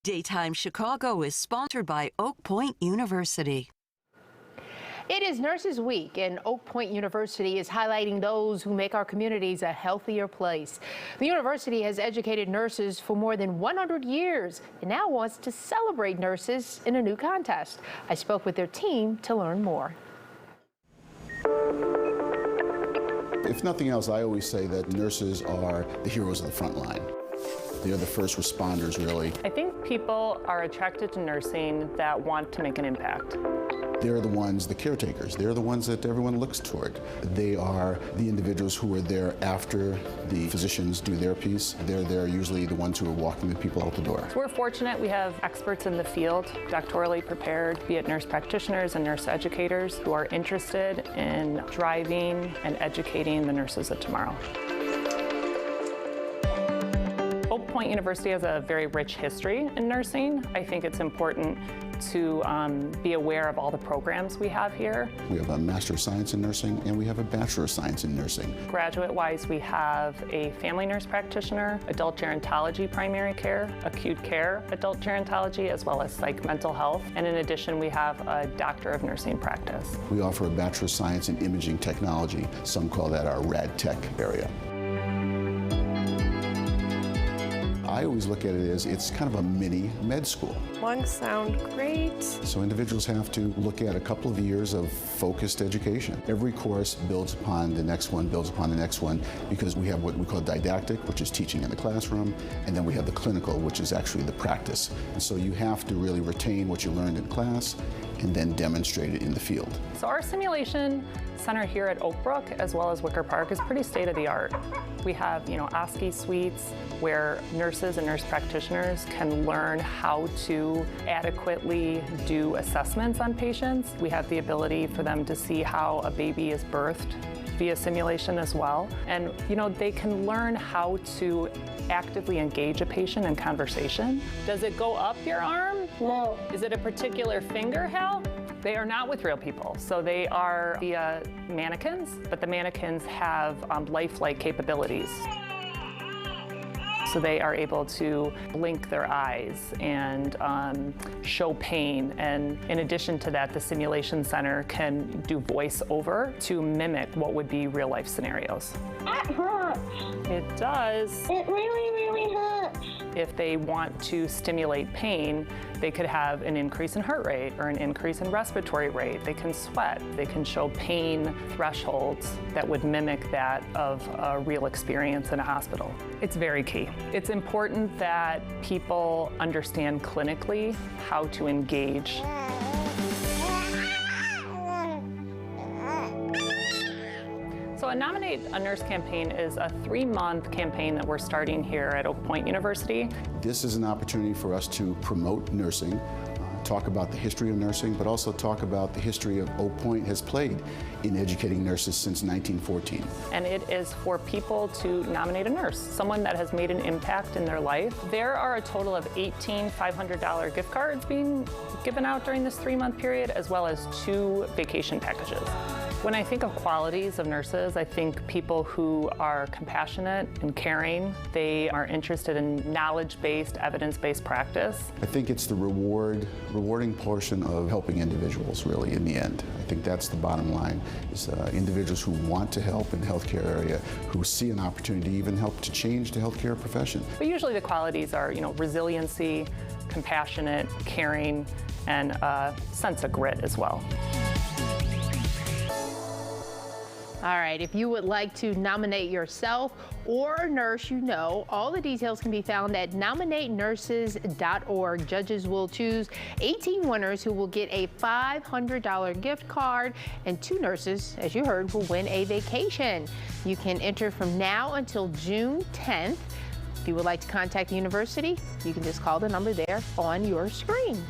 Daytime Chicago is sponsored by Oak Point University. It is Nurses Week, and Oak Point University is highlighting those who make our communities a healthier place. The university has educated nurses for more than 100 years and now wants to celebrate nurses in a new contest. I spoke with their team to learn more. If nothing else, I always say that nurses are the heroes of the front line. They are the first responders, really. I think people are attracted to nursing that want to make an impact. They're the ones, the caretakers. They're the ones that everyone looks toward. They are the individuals who are there after the physicians do their piece. They're there usually the ones who are walking the people out the door. We're fortunate we have experts in the field, doctorally prepared, be it nurse practitioners and nurse educators, who are interested in driving and educating the nurses of tomorrow. Oak Point University has a very rich history in nursing. I think it's important to be aware of all the programs we have here. We have a Master of Science in Nursing and we have a Bachelor of Science in Nursing. Graduate-wise, we have a family nurse practitioner, adult gerontology primary care, acute care adult gerontology, as well as psych mental health. And in addition, we have a Doctor of Nursing practice. We offer a Bachelor of Science in Imaging Technology. Some call that our rad tech area. I always look at it as it's kind of a mini med school. Lungs sound great. So individuals have to look at a couple of years of focused education. Every course builds upon the next one, builds upon the next one, because we have what we call didactic, which is teaching in the classroom, and then we have the clinical, which is actually the practice. And so you have to really retain what you learned in class and then demonstrate it in the field. So our simulation center here at Oak Brook, as well as Wicker Park, is pretty state-of-the-art. We have, OSCE suites where nurses and nurse practitioners can learn how to adequately do assessments on patients. We have the ability for them to see how a baby is birthed via simulation as well. And, they can learn how to actively engage a patient in conversation. Does it go up your arm? No. Is it a particular finger, Hal? They are not with real people, so they are via mannequins, but the mannequins have lifelike capabilities. So they are able to blink their eyes and show pain. And in addition to that, the simulation center can do voiceover to mimic what would be real life scenarios. That hurts. It does. It really, really hurts. If they want to stimulate pain, they could have an increase in heart rate or an increase in respiratory rate. They can sweat. They can show pain thresholds that would mimic that of a real experience in a hospital. It's very key. It's important that people understand clinically how to engage. So a Nominate a Nurse campaign is a 3-month campaign that we're starting here at Oak Point University. This is an opportunity for us to promote nursing, talk about the history of nursing, but also talk about the history of Oak Point has played in educating nurses since 1914. And it is for people to nominate a nurse, someone that has made an impact in their life. There are a total of 18 $500 gift cards being given out during this 3-month period, as well as 2 vacation packages. When I think of qualities of nurses, I think people who are compassionate and caring. They are interested in knowledge-based, evidence-based practice. I think it's the rewarding portion of helping individuals, really, in the end. I think that's the bottom line, is individuals who want to help in the healthcare area, who see an opportunity to even help to change the healthcare profession. But usually the qualities are, resiliency, compassionate, caring, and a sense of grit as well. All right, if you would like to nominate yourself or a nurse you know, all the details can be found at nominatenurses.org. Judges will choose 18 winners who will get a $500 gift card, and 2 nurses, as you heard, will win a vacation. You can enter from now until June 10th. If you would like to contact the university, you can just call the number there on your screen.